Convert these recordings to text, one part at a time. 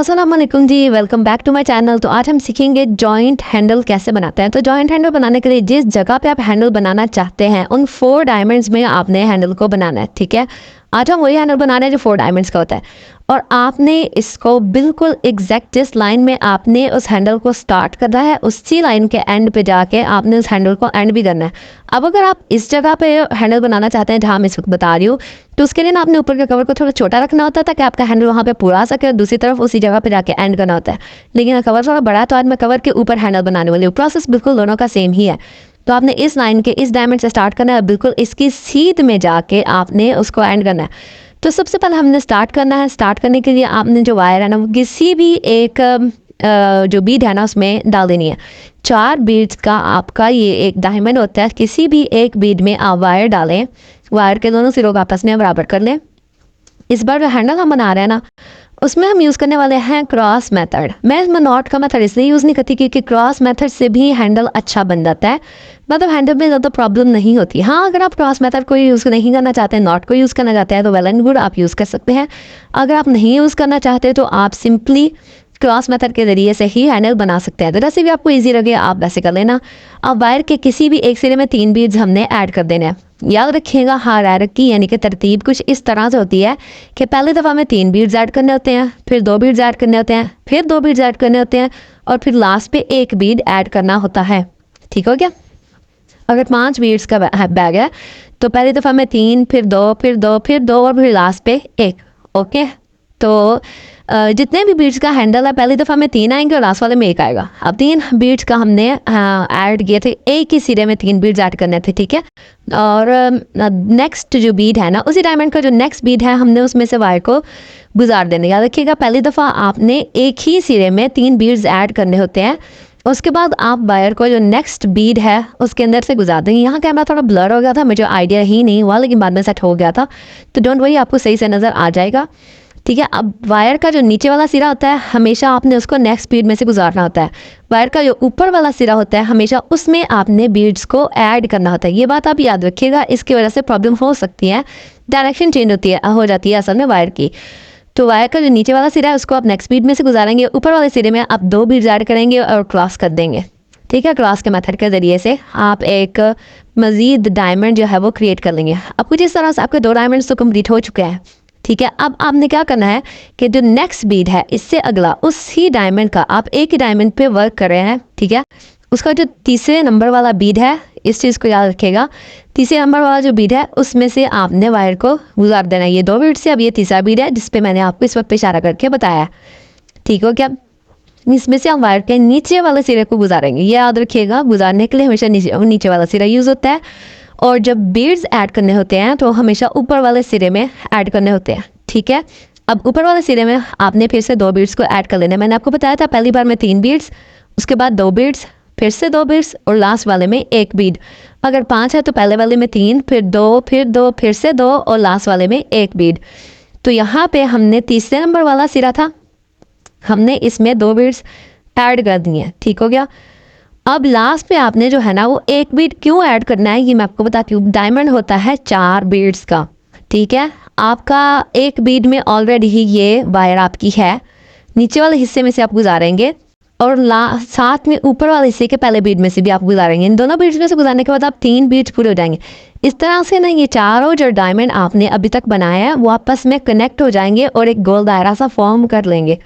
अस्सलाम वालेकुम जी, welcome back to my channel. तो आज हम सीखेंगे जॉइंट हैंडल कैसे बनाते हैं। तो जॉइंट हैंडल बनाने के लिए जिस जगह पे आप हैंडल बनाना चाहते हैं उन 4 डायमंड्स में आपने हैंडल को बनाना है। ठीक है, आज हम वही हैंडल बना रहे हैं जो 4 डायमंड्स का होता है और आपने इसको बिल्कुल एग्जैक्ट जिस लाइन में आपने उस हैंडल को स्टार्ट करना है उसी लाइन के एंड पे जाके आपने उस हैंडल को एंड भी करना है। अब अगर आप इस जगह पे हैंडल बनाना चाहते हैं जहाँ मैं इस वक्त बता रही हूँ, तो उसके लिए ना आपने ऊपर के कवर को थोड़ा छोटा रखना होता है ताकि आपका हैंडल वहाँ पे पूरा आ सके और दूसरी तरफ उसी जगह पे जाके एंड करना होता है। लेकिन कवर थोड़ा बड़ा है तो आज मैं कवर के ऊपर हैंडल बनाने वाली हूँ। प्रोसेस बिल्कुल दोनों का सेम ही है। तो आपने इस लाइन के इस डायमंड से स्टार्ट करना है, बिल्कुल इसकी सीध में जाके आपने उसको एंड करना है। तो सबसे पहले हमने स्टार्ट करना है। स्टार्ट करने के लिए आपने जो वायर है ना वो किसी भी एक जो बीड है ना उसमें डाल देनी है। 4 बीड्स का आपका ये एक डायमंड होता है। किसी भी एक बीड में आप वायर डालें, वायर के दोनों सिरों को आपस में बराबर कर लें। इस बार जो हैंडल हम बना रहे हैं ना उसमें हम यूज़ करने वाले हैं क्रॉस मेथड। मैं इसमें नॉट का मेथड इसलिए यूज़ नहीं करती क्योंकि क्रॉस मेथड से भी हैंडल अच्छा बन जाता है, मतलब हैंडल में ज़्यादा प्रॉब्लम नहीं होती। हाँ, अगर आप क्रॉस मेथड को यूज़ नहीं करना चाहते हैं, नॉट को यूज़ करना चाहते हैं तो वेल एंड गुड, आप यूज़ कर सकते हैं। अगर आप नहीं यूज़ करना चाहते तो आप सिंपली क्रॉस मेथड के ज़रिए से ही हैंडल बना सकते हैं। तो जैसे भी आपको ईजी लगे आप वैसे कर लेना। अब वायर के किसी भी एक सिरे में 3 बीड्स हमने ऐड कर देने हैं। याद रखिएगा हायरार्की यानी कि तरतीब कुछ इस तरह से होती है कि पहले दफ़ा हमें 3 बीड्स ऐड करने होते हैं, फिर 2 बीड्स ऐड करने होते हैं, फिर 2 बीड्स ऐड करने होते हैं और फिर लास्ट पे 1 बीड ऐड करना होता है। ठीक हो गया। अगर 5 बीड्स का बैग है तो पहली दफ़ा में 3, फिर 2, फिर 2, फिर 2 और फिर लास्ट पे 1। ओके, तो जितने भी बीड्स का हैंडल है पहली दफ़ा में 3 आएंगे और लास्ट वाले में 1 आएगा। अब 3 बीड्स का हमने ऐड किए थे, एक ही सिरे में 3 बीड्स ऐड करने थे। ठीक है, और नेक्स्ट जो बीड है ना उसी डायमंड का जो नेक्स्ट बीड है हमने उसमें से वायर को गुजार देना। याद रखिएगा पहली दफ़ा आपने एक ही सिरे में 3 बीड्स ऐड करने होते हैं। उसके बाद आप वायर को जो नेक्स्ट बीड है उसके अंदर से गुजार देंगे। यहाँ कैमरा थोड़ा ब्लर हो गया था, मुझे आइडिया ही नहीं हुआ, लेकिन बाद में सेट हो गया था, तो डोंट वरी, आपको सही से नज़र आ जाएगा। ठीक है, अब वायर का जो नीचे वाला सिरा होता है हमेशा आपने उसको नेक्स्ट बीड में से गुजारना होता है। वायर का जो ऊपर वाला सिरा होता है हमेशा उसमें आपने बीड्स को ऐड करना होता है। ये बात आप याद रखिएगा, इसकी वजह से प्रॉब्लम हो सकती है, डायरेक्शन चेंज हो जाती है असल में वायर की। तो वायर का जो नीचे वाला सिरा है उसको आप नेक्स्ट बीड में से गुजारेंगे, ऊपर वाले सिरे में आप 2 बीड्स ऐड करेंगे और क्रॉस कर देंगे। ठीक है, क्रॉस के मेथड के ज़रिए से आप एक मज़ीद डायमंड जो है वो क्रिएट कर लेंगे। अब कुछ इस तरह से आपके 2 डायमंड्स तो कम्प्लीट हो चुके हैं। ठीक है, अब आपने क्या करना है कि जो नेक्स्ट बीड है इससे अगला उसी डायमंड का आप एक ही डायमंड पे वर्क कर रहे हैं। ठीक है, उसका जो तीसरे नंबर वाला बीड है, इस चीज़ को याद रखिएगा, तीसरे नंबर वाला जो बीड है उसमें से आपने वायर को गुजार देना है। ये 2 बीड से अब ये तीसरा बीड है जिस पे मैंने आपको इस वक्त पे इशारा करके बताया। ठीक हो क्या, इसमें से हम वायर के नीचे वाले सिरे को गुजारेंगे। ये याद रखिएगा, गुजारने के लिए हमेशा नीचे वाला सिरा यूज़ होता है और जब बीड्स ऐड करने होते हैं तो हमेशा ऊपर वाले सिरे में ऐड करने होते हैं। ठीक है, अब ऊपर वाले सिरे में आपने फिर से 2 बीड्स को ऐड कर लेना है। मैंने आपको बताया था पहली बार में 3 बीड्स, उसके बाद 2 बीड्स, फिर से 2 बीड्स और लास्ट वाले में 1 बीड। अगर 5 है तो पहले वाले में 3, फिर 2, फिर 2, फिर से 2 और लास्ट वाले में 1 बीड। तो यहाँ पे हमने तीसरे नंबर वाला सिरा था, हमने इसमें 2 बीड्स ऐड कर दिए। ठीक हो गया। अब लास्ट पे आपने जो है ना वो 1 बीड क्यों ऐड करना है ये मैं आपको बताती हूँ। डायमंड होता है 4 बीड्स का। ठीक है, आपका 1 बीड में ऑलरेडी ही ये वायर आपकी है, नीचे वाले हिस्से में से आप गुजारेंगे और साथ में ऊपर वाले हिस्से के पहले बीड में से भी आप गुजारेंगे। इन दोनों बीड्स में से गुजारने के बाद आप 3 बीड्स पूरे हो जाएंगे। इस तरह से ना ये चारों जो डायमंड आपने अभी तक बनाया है वो आपस में कनेक्ट हो जाएंगे और एक गोल दायरा सा फॉर्म कर लेंगे,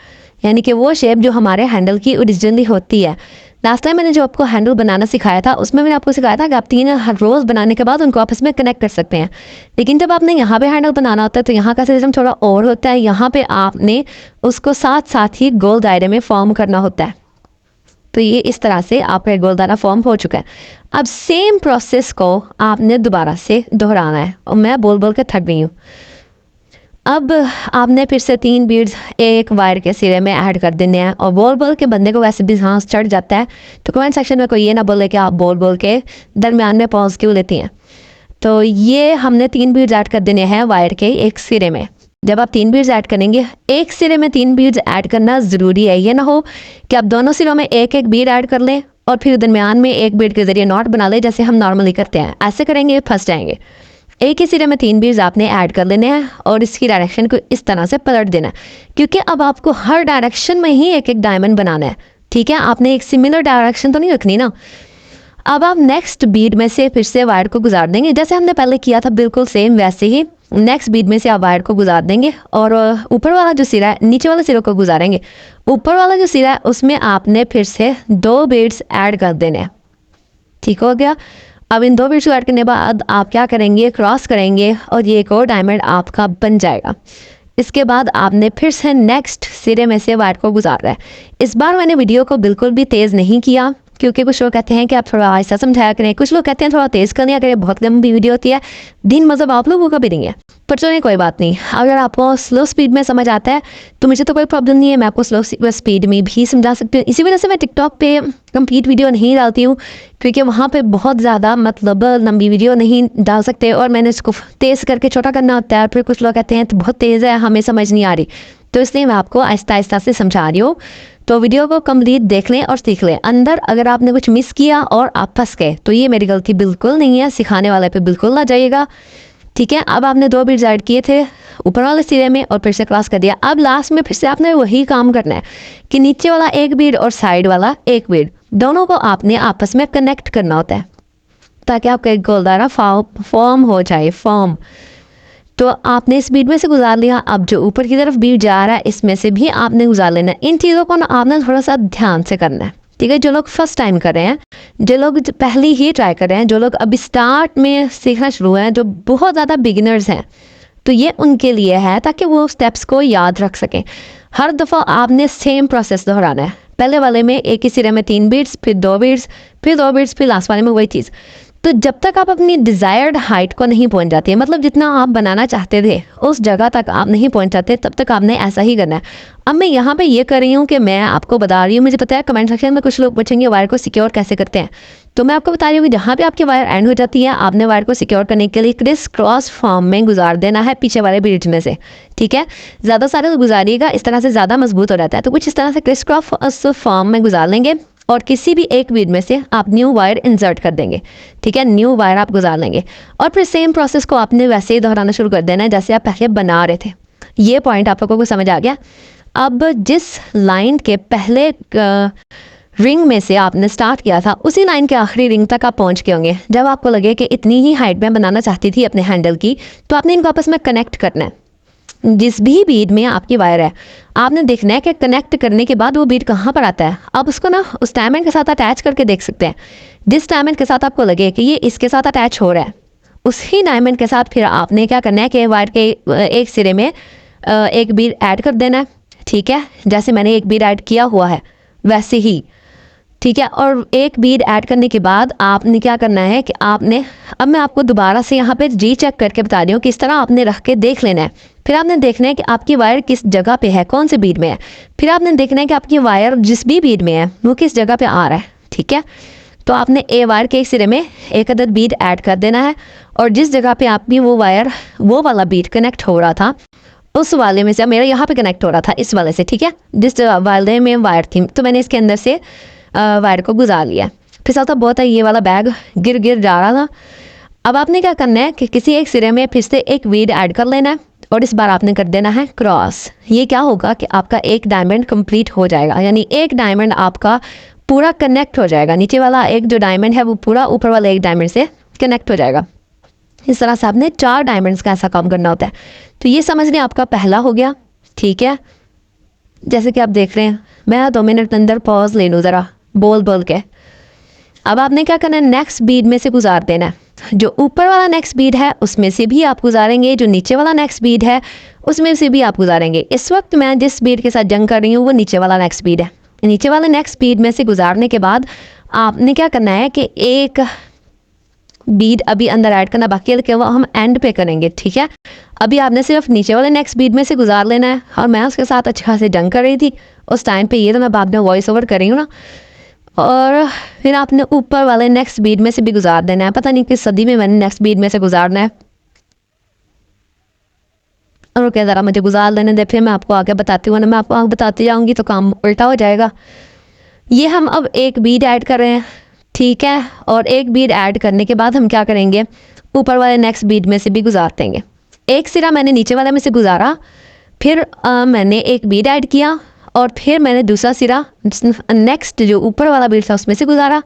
यानी कि वो शेप जो हमारे हैंडल की ओरिजिनली होती है। लास्ट टाइम मैंने जो आपको हैंडल बनाना सिखाया था उसमें मैंने आपको सिखाया था कि आप 3 रोज़ बनाने के बाद उनको आपस में कनेक्ट कर सकते हैं। लेकिन जब आपने यहाँ पे हैंडल बनाना होता है तो यहाँ का सिस्टम थोड़ा और होता है। यहाँ पे आपने उसको साथ साथ ही गोल दायरे में फॉर्म करना होता है। तो ये इस तरह से आपका गोल दायरा फॉर्म हो चुका है। अब सेम प्रोसेस को आपने दोबारा से दोहराना है और मैं बोल बोल के थक गई हूँ। अब आपने फिर से 3 बीड्स एक वायर के सिरे में ऐड कर देने हैं और बोल बोल के बंदे को वैसे भी सांस चढ़ जाता है, तो कमेंट सेक्शन में कोई ये ना बोले कि आप बोल बोल के दरमियान में पॉज क्यों लेती हैं। तो ये हमने 3 बीड्स ऐड कर देने हैं वायर के एक सिरे में। जब आप 3 बीड्स ऐड करेंगे, एक सिरे में 3 बीड्स ऐड करना ज़रूरी है। ये ना हो कि आप दोनों सिरों में एक एक बीड ऐड कर लें और फिर दरमियान में एक बीड के ज़रिए नॉट बना लें जैसे हम नॉर्मली करते हैं। ऐसे करेंगे फंस जाएंगे। एक ही सिरे में 3 बीड्स आपने ऐड कर लेने हैं और इसकी डायरेक्शन को इस तरह से पलट देना है, क्योंकि अब आपको हर डायरेक्शन में ही एक एक डायमंड बनाना है। ठीक है, आपने एक सिमिलर डायरेक्शन तो नहीं रखनी ना। अब आप नेक्स्ट बीड में से फिर से वायर को गुजार देंगे, जैसे हमने पहले किया था बिल्कुल सेम वैसे ही नेक्स्ट बीड में से आप वायर को गुजार देंगे और ऊपर वाला जो सिरा है नीचे वाले सिरों को गुजारेंगे। ऊपर वाला जो सिरा है उसमें आपने फिर से 2 बीड्स ऐड कर देने हैं। ठीक हो गया। अब इन 2 बीड्स को ऐड करने के बाद आप क्या करेंगे, क्रॉस करेंगे और ये एक और डायमंड आपका बन जाएगा। इसके बाद आपने फिर से नेक्स्ट सिरे में से वायर को गुजारना है। इस बार मैंने वीडियो को बिल्कुल भी तेज़ नहीं किया, क्योंकि कुछ लोग कहते हैं कि आप थोड़ा आहिस्ता समझाया करें, कुछ लोग कहते हैं थोड़ा तेज़ कर लिया करें, बहुत लंबी वीडियो होती है, दिन मतलब आप लोगों का भी नहीं है। पर चलिए कोई बात नहीं, अगर आपको स्लो स्पीड में समझ आता है तो मुझे तो कोई प्रॉब्लम नहीं है, मैं आपको स्लो स्पीड में भी समझा सकती हूँ। इसी वजह से मैं टिकटॉक पे कंप्लीट वीडियो नहीं डालती हूँ, क्योंकि वहाँ पे बहुत ज़्यादा मतलब लंबी वीडियो नहीं डाल सकते और मैंने इसको तेज़ करके छोटा करना होता है। फिर कुछ लोग कहते हैं तो बहुत तेज़ है, हमें समझ नहीं आ रही, तो इसलिए मैं आपको आहिस्ता आहिस्ता से समझा रही हूँ। तो वीडियो को कंप्लीट देख लें और सीख लें। अंदर अगर आपने कुछ मिस किया और आप फंस गए तो ये मेरी गलती बिल्कुल नहीं है, सिखाने वाले पे बिल्कुल ना जाइएगा। ठीक है, अब आपने 2 बीड्स ऐड किए थे ऊपर वाले सिरे में और फिर से क्रॉस कर दिया। अब लास्ट में फिर से आपने वही काम करना है कि नीचे वाला 1 बीड और साइड वाला 1 बीड, दोनों को आपने आपस में कनेक्ट करना होता है, ताकि आपका एक गोलदारा फॉर्म हो जाए, फॉर्म। तो आपने इस बीड में से गुजार लिया। अब जो ऊपर की तरफ बीड जा रहा है इसमें से भी आपने गुजार लेना है। इन चीज़ों को ना आपने थोड़ा सा ध्यान से करना है। ठीक है, जो लोग फर्स्ट टाइम कर रहे हैं, जो लोग पहले ही ट्राई कर रहे हैं, जो लोग अभी स्टार्ट में सीखना शुरू हैं, जो बहुत ज़्यादा बिगिनर्स हैं, तो ये उनके लिए है ताकि वो स्टेप्स को याद रख सकें। हर दफ़ा आपने सेम प्रोसेस दोहराना है। पहले वाले में एक ही सिरे में 3 बीड्स, फिर 2 बीड्स, फिर 2 बीड्स, फिर लास्ट वाले में वही चीज़। तो जब तक आप अपनी डिज़ायर्ड हाइट को नहीं पहुंच जाते, मतलब जितना आप बनाना चाहते थे उस जगह तक आप नहीं पहुंच जाते, तब तक आपने ऐसा ही करना है। अब मैं यहाँ पे ये कर रही हूँ कि मैं आपको बता रही हूँ, मुझे पता है कमेंट सेक्शन में कुछ लोग पूछेंगे वायर को सिक्योर कैसे करते हैं, तो मैं आपको बता रही हूँ कि जहाँ पे आपकी वायर एंड हो जाती है आपने वायर को सिक्योर करने के लिए क्रिस क्रॉस फॉर्म में गुजार देना है पीछे वाले बीड्स में से। ठीक है, ज़्यादा सारे तो गुजारिएगा, इस तरह से ज़्यादा मजबूत हो जाता है। तो कुछ इस तरह से क्रिस क्रॉस फॉर्म में गुजार लेंगे और किसी भी एक बीड में से आप न्यू वायर इंसर्ट कर देंगे। ठीक है, न्यू वायर आप गुजार लेंगे और फिर सेम प्रोसेस को आपने वैसे ही दोहराना शुरू कर देना है जैसे आप पहले बना रहे थे। ये पॉइंट आप लोगों को समझ आ गया। अब जिस लाइन के पहले रिंग में से आपने स्टार्ट किया था उसी लाइन के आखिरी रिंग तक आप पहुंच गए होंगे। जब आपको लगे कि इतनी ही हाइट में बनाना चाहती थी अपने हैंडल की, तो आपने इनको आपस में कनेक्ट करना है। जिस भी बीड में आपकी वायर है आपने देखना है कि कनेक्ट करने के बाद वो बीड कहाँ पर आता है। आप उसको ना उस डायमंड के साथ अटैच करके देख सकते हैं। जिस डायमंड के साथ आपको लगे कि ये इसके साथ अटैच हो रहा है, उसी डायमंड के साथ फिर आपने क्या करना है कि वायर के एक सिरे में एक बीड ऐड कर देना है। ठीक है, जैसे मैंने एक बीड ऐड किया हुआ है वैसे ही। ठीक है, और एक बीड ऐड करने के बाद आपने क्या करना है कि आपने, अब मैं आपको दोबारा से यहाँ पे जी चेक करके बता रही हूँ, किस तरह आपने रख के देख लेना है। फिर आपने देखना है कि आपकी वायर किस जगह पे है, कौन से बीड में है। फिर आपने देखना है कि आपकी वायर जिस भी बीड में है वो किस जगह पे आ रहा है। ठीक है, तो आपने ए वायर के एक सिरे में एक अदद बीड ऐड कर देना है और जिस जगह पे आपकी वो वायर, वो वाला बीड कनेक्ट हो रहा था उस वाले में से, मेरा यहाँ पे कनेक्ट हो रहा था इस वाले से। ठीक है, जिस वाले में वायर थी तो मैंने इसके अंदर से वायर को गुजार लिया। फिसल तो बहुत है, ये वाला बैग गिर जा रहा था। अब आपने क्या करना है कि किसी एक सिरे में फिर से एक बीड ऐड कर लेना है और इस बार आपने कर देना है क्रॉस। ये क्या होगा कि आपका एक डायमंड कंप्लीट हो जाएगा, यानी एक डायमंड आपका पूरा कनेक्ट हो जाएगा। नीचे वाला एक जो डायमंड है वो पूरा ऊपर वाले एक डायमंड से कनेक्ट हो जाएगा। इस तरह से आपने 4 डायमंड्स का ऐसा काम करना होता है। तो ये समझ लें आपका पहला हो गया। ठीक है, जैसे कि आप देख रहे हैं, मैं 2 मिनट अंदर पॉज ले लूँ ज़रा बोल के। अब आपने क्या करना है, नेक्स्ट बीड में से गुजार देना है। जो ऊपर वाला नेक्स्ट बीड है उसमें से भी आप गुजारेंगे, जो नीचे वाला नेक्स्ट बीड है उसमें से भी आप गुजारेंगे। इस वक्त मैं जिस बीड के साथ जंग कर रही हूँ वो नीचे वाला नेक्स्ट बीड है। नीचे वाले नेक्स्ट बीड में से गुजारने के बाद आपने क्या करना है कि एक बीड अभी अंदर ऐड करना बाकी है, वो हम एंड पे करेंगे। ठीक है, अभी आपने सिर्फ नीचे वाले नेक्स्ट बीड में से गुजार लेना है। और मैं उसके साथ अच्छे खासे जंग कर रही थी उस टाइम पे, ये तो मैं बाद में वॉइस ओवर कर रही हूँ ना। और फिर आपने ऊपर वाले नेक्स्ट बीड में से भी गुजार देना है। पता नहीं किस सदी में मैंने नेक्स्ट बीड में से गुजारना है, और क्या ज़रा मुझे गुजार लेने दे, फिर मैं आपको आगे बताती हूँ ना। मैं आपको आगे बताती जाऊँगी तो काम उल्टा हो जाएगा। ये हम अब एक बीड ऐड कर रहे हैं। ठीक है, और एक बीड ऐड करने के बाद हम क्या करेंगे, ऊपर वाले नेक्स्ट बीड में से भी गुजार देंगे। एक सिरा मैंने नीचे वाले में से गुजारा, फिर मैंने एक बीड ऐड किया और फिर मैंने दूसरा सिरा नेक्स्ट जो ऊपर वाला बीड था उसमें से गुजारा।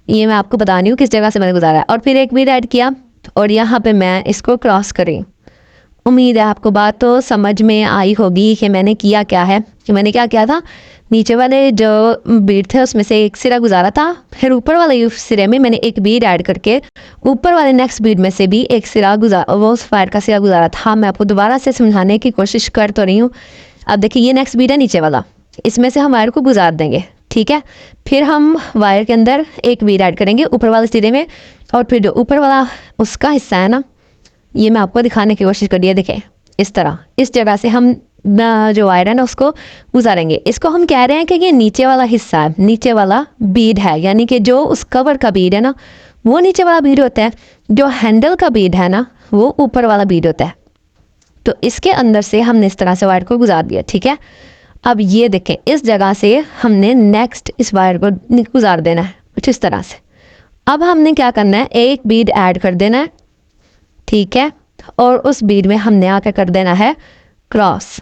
ये मैं आपको बता रही हूँ किस जगह से मैंने गुजारा है। और फिर एक बीड ऐड किया और यहाँ पे मैं इसको क्रॉस करी। उम्मीद है आपको बात तो समझ में आई होगी कि मैंने किया क्या है। कि मैंने क्या किया था, नीचे वाले जो बीड थे उसमें से एक सिरा गुजारा था, फिर ऊपर वाले सिरे में मैंने एक बीड ऐड करके ऊपर वाले नेक्स्ट बीड में से भी एक सिरा वो वायर का सिरा गुजारा था। मैं आपको दोबारा से समझाने की कोशिश कर तो रही हूँ। अब देखिए ये नेक्स्ट बीड है नीचे वाला, इसमें से हम वायर को गुजार देंगे, ठीक है। फिर हम वायर के अंदर एक बीड ऐड करेंगे ऊपर वाले सिरे में, और फिर जो ऊपर वाला उसका हिस्सा है ना, ये मैं आपको दिखाने की कोशिश करिए। देखें इस तरह, इस जगह से हम जो वायर है ना उसको गुजारेंगे। इसको हम कह रहे हैं कि ये नीचे वाला हिस्सा है, नीचे वाला बीड है, यानी कि जो उस कवर का बीड है ना वो नीचे वाला बीड होता है, जो हैंडल का बीड है ना वो ऊपर वाला बीड होता है। तो इसके अंदर से हमने इस तरह से वायर को गुजार दिया, ठीक है। अब ये देखें इस जगह से हमने नेक्स्ट इस वायर को गुजार देना है कुछ इस तरह से। अब हमने क्या करना है, एक बीड ऐड कर देना है, ठीक है, और उस बीड में हमने आकर कर देना है क्रॉस।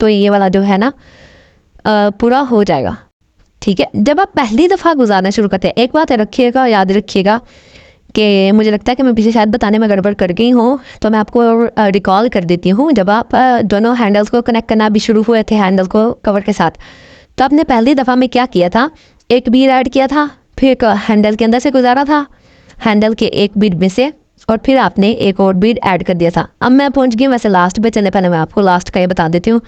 तो ये वाला जो है ना पूरा हो जाएगा, ठीक है। जब आप पहली दफ़ा गुजारना शुरू करते हैं, एक बात रखिएगा, याद रखिएगा कि मुझे लगता है कि मैं पीछे शायद बताने में गड़बड़ कर गई हूँ, तो मैं आपको रिकॉल कर देती हूँ। जब आप दोनों हैंडल्स को कनेक्ट करना भी शुरू हुए थे हैंडल को कवर के साथ, तो आपने पहली दफ़ा में क्या किया था, एक बीड ऐड किया था, फिर हैंडल के अंदर से गुजारा था हैंडल के एक बीड में से, और फिर आपने एक और बीड ऐड कर दिया था। अब मैं पहुंच गई वैसे लास्ट पे, चलने पहले मैं आपको लास्ट का ये बता देती हूँ।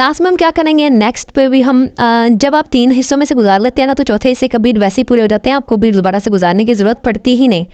लास्ट में हम क्या करेंगे, नेक्स्ट पे भी हम जब आप 3 हिस्सों में से गुजार लेते हैं ना, तो चौथे हिस्से का बीड वैसे ही पूरे हो जाते हैं, आपको बीड दोबारा से गुजारने की ज़रूरत पड़ती ही नहीं,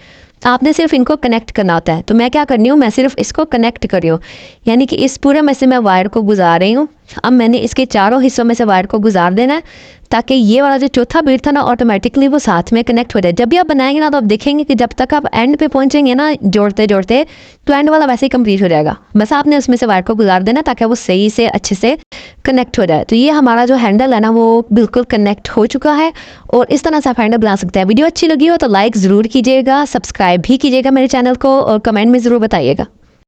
आपने सिर्फ इनको कनेक्ट करना होता है। तो मैं क्या कर रही हूँ, मैं सिर्फ इसको कनेक्ट कर रही हूँ, यानी कि इस पूरे में से मैं वायर को गुजार रही हूँ। अब मैंने इसके चारों हिस्सों में से वायर को गुजार देना है, ताकि ये वाला जो चौथा बीड था ना ऑटोमेटिकली वो साथ में कनेक्ट हो जाए। जब भी आप बनाएंगे ना, तो आप देखेंगे कि जब तक आप एंड पे पहुंचेंगे ना जोड़ते जोड़ते, तो एंड वाला वैसे ही कंप्लीट हो जाएगा। बस आपने उसमें से वायर को गुजार देना ताकि वो सही से अच्छे से कनेक्ट हो जाए। तो ये हमारा जो हैंडल है ना वो बिल्कुल कनेक्ट हो चुका है, और इस तरह से आप हैंडल बना सकते हैं। वीडियो अच्छी लगी हो तो लाइक ज़रूर कीजिएगा, सब्सक्राइब भी कीजिएगा मेरे चैनल को, और कमेंट में ज़रूर बताइएगा।